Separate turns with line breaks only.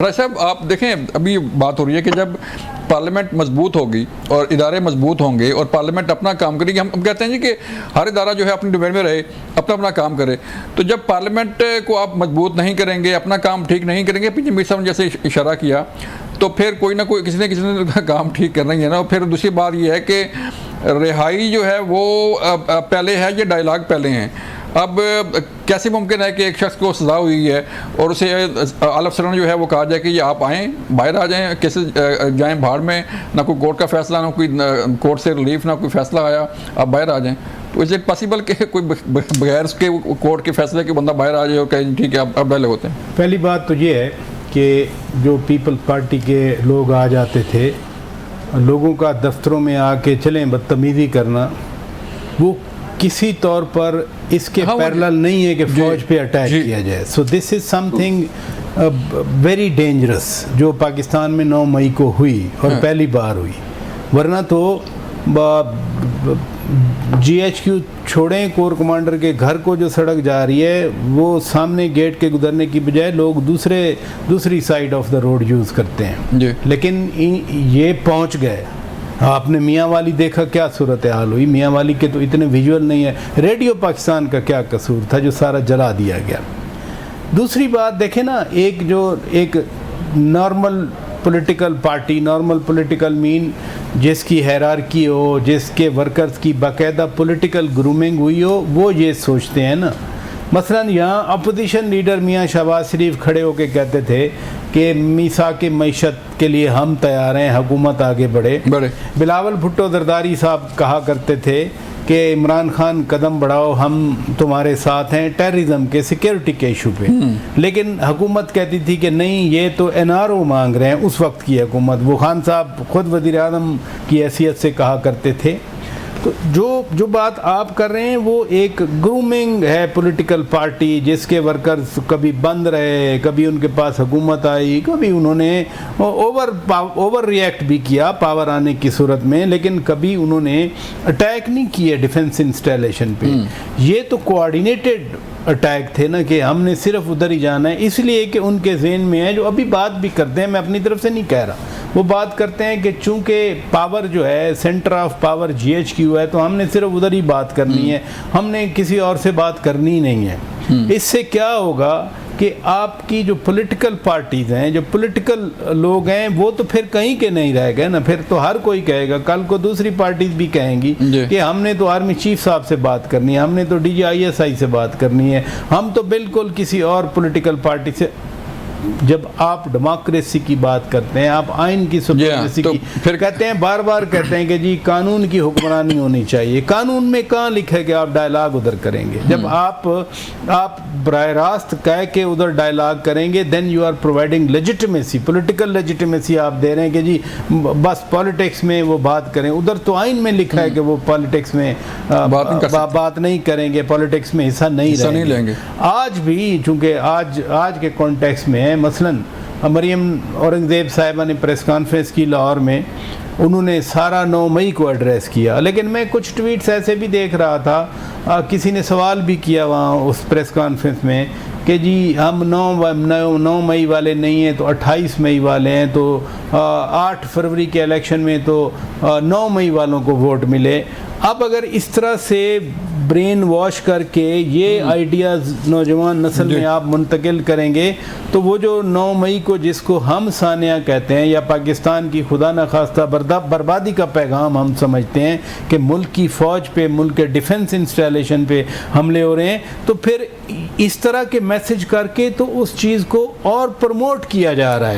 راج صاحب آپ دیکھیں ابھی بات ہو رہی ہے کہ جب پارلیمنٹ مضبوط ہوگی اور ادارے مضبوط ہوں گے اور پارلیمنٹ اپنا کام کرے گی، ہم کہتے ہیں جی کہ ہر ادارہ جو ہے اپنی ڈومین میں رہے، اپنا کام کرے، تو جب پارلیمنٹ کو آپ مضبوط نہیں کریں گے، اپنا کام ٹھیک نہیں کریں گے، پیچھے میر صاحب نے جیسے اشارہ کیا، تو پھر کوئی نہ کوئی کسی نے کام ٹھیک کرنا ہی ہے نا۔ اور پھر دوسری بات یہ ہے کہ رہائی جو ہے وہ پہلے ہے، یہ ڈائلاگ پہلے ہیں۔ اب کیسے ممکن ہے کہ ایک شخص کو سزا ہوئی ہے اور اسے اعلیٰ افسران جو ہے وہ کہا جائے کہ یہ آپ آئیں، باہر آ جائیں، کیسے جائیں بھاڑ میں، نہ کوئی کورٹ کا فیصلہ، نہ کوئی کورٹ سے ریلیف، نہ کوئی فیصلہ آیا، آپ باہر آ جائیں؟ تو اس پاسبل کہ کوئی بغیر اس کے کورٹ کے فیصلے کے بندہ باہر آ جائے اور کہیں ٹھیک ہے اب ڈالے ہوتے ہیں؟
پہلی بات تو یہ ہے کہ جو پیپل پارٹی کے لوگ آ جاتے تھے، لوگوں کا دفتروں میں آ کے چلیں بدتمیزی کرنا، وہ کسی طور پر اس کے پیرلل نہیں ہے کہ فوج پہ اٹیک کیا جائے۔ سو دس از سم تھنگ ویری ڈینجرس جو پاکستان میں 9 مئی کو ہوئی اور پہلی بار ہوئی۔ ورنہ تو جی ایچ کیو چھوڑیں، کور کمانڈر کے گھر کو جو سڑک جا رہی ہے وہ سامنے گیٹ کے گزرنے کی بجائے لوگ دوسری side of the road use کرتے ہیں، لیکن یہ پہنچ گئے۔ آپ نے میاں والی دیکھا کیا صورتحال ہوئی، میاں والی کے تو اتنے ویژول نہیں ہے، ریڈیو پاکستان کا کیا قصور تھا جو سارا جلا دیا گیا۔ دوسری بات دیکھیں نا، ایک normal political party, normal political man جس کی ہیرارکی ہو، جس کے ورکرز کی باقاعدہ پولیٹیکل گرومنگ ہوئی ہو، وہ یہ سوچتے ہیں نا۔ مثلا یہاں اپوزیشن لیڈر میاں شہباز شریف کھڑے ہو کے کہتے تھے کہ میثاق معیشت کے لیے ہم تیار ہیں، حکومت آگے بڑھے۔ بلاول بھٹو زرداری صاحب کہا کرتے تھے کہ عمران خان قدم بڑھاؤ، ہم تمہارے ساتھ ہیں ٹیررزم کے، سیکیورٹی کے ایشو پہ، لیکن حکومت کہتی تھی کہ نہیں یہ تو این آر او مانگ رہے ہیں۔ اس وقت کی حکومت، وہ خان صاحب خود وزیر اعظم کی حیثیت سے کہا کرتے تھے۔ تو جو بات آپ کر رہے ہیں وہ ایک گرومنگ ہے پولیٹیکل پارٹی، جس کے ورکرز کبھی بند رہے، کبھی ان کے پاس حکومت آئی، کبھی انہوں نے اوور ریئیکٹ بھی کیا پاور آنے کی صورت میں، لیکن کبھی انہوں نے اٹیک نہیں کیے ڈیفنس انسٹالیشن پہ۔ یہ تو کوآرڈینیٹڈ اٹیک تھے نا کہ ہم نے صرف ادھر ہی جانا ہے، اس لیے کہ ان کے ذہن میں ہے، جو ابھی بات بھی کرتے ہیں، میں اپنی طرف سے نہیں کہہ رہا، وہ بات کرتے ہیں کہ چونکہ پاور جو ہے centre of power G H Q ہے، تو ہم نے صرف ادھر ہی بات کرنی ہے، ہم نے کسی اور سے بات کرنی نہیں ہے۔ اس سے کیا ہوگا کہ آپ کی جو پولیٹیکل پارٹیز ہیں، جو پولیٹیکل لوگ ہیں، وہ تو پھر کہیں کے نہیں رہ گئے نا، پھر تو ہر کوئی کہے گا، کل کو دوسری پارٹیز بھی کہیں گی کہ ہم نے تو آرمی چیف صاحب سے بات کرنی ہے، ہم نے تو D G I S I سے بات کرنی ہے، ہم تو بالکل کسی اور پولیٹیکل پارٹی سے۔ جب آپ ڈیموکریسی کی بات کرتے ہیں، آپ آئین کی سپریمیسی کی پھر کہتے ہیں، بار بار کہتے ہیں کہ جی قانون کی حکمرانی ہونی چاہیے۔ قانون میں کہاں لکھا ہے کہ آپ ڈائلاگ ادھر کریں گے؟ جب آپ براہ راست کہہ کے ادھر ڈائلاگ کریں گے، then you are providing legitimacy, political legitimacy آپ دے رہے ہیں کہ جی بس پالیٹکس میں وہ بات کریں۔ ادھر تو آئین میں لکھا ہے کہ وہ پالیٹکس میں بات نہیں کریں گے، پالیٹکس میں حصہ نہیں لیں گے۔ آج بھی چونکہ آج کے کانٹیکس میں مثلا مریم اورنگزیب صاحبہ نے پریس کانفرنس کی لاہور میں، انہوں نے سارا 9 مئی کو ایڈریس کیا، لیکن میں کچھ ٹویٹس ایسے بھی دیکھ رہا تھا، کسی نے سوال بھی کیا وہاں اس پریس کانفرنس میں کہ جی ہم 9 مئی والے نہیں ہیں تو 28 مئی والے ہیں، تو 8 فروری کے الیکشن میں تو 9 مئی والوں کو ووٹ ملے۔ اب اگر اس طرح سے برین واش کر کے یہ آئیڈیاز نوجوان نسل میں آپ منتقل کریں گے، تو وہ جو 9 مئی کو جس کو ہم سانیہ کہتے ہیں، یا پاکستان کی خدا نخواستہ بربادی کا پیغام ہم سمجھتے ہیں کہ ملک کی فوج پہ، ملک کے ڈیفنس انسٹالیشن پہ حملے ہو رہے ہیں، تو پھر اس طرح کے میسج کر کے تو اس چیز کو اور پروموٹ کیا جا رہا ہے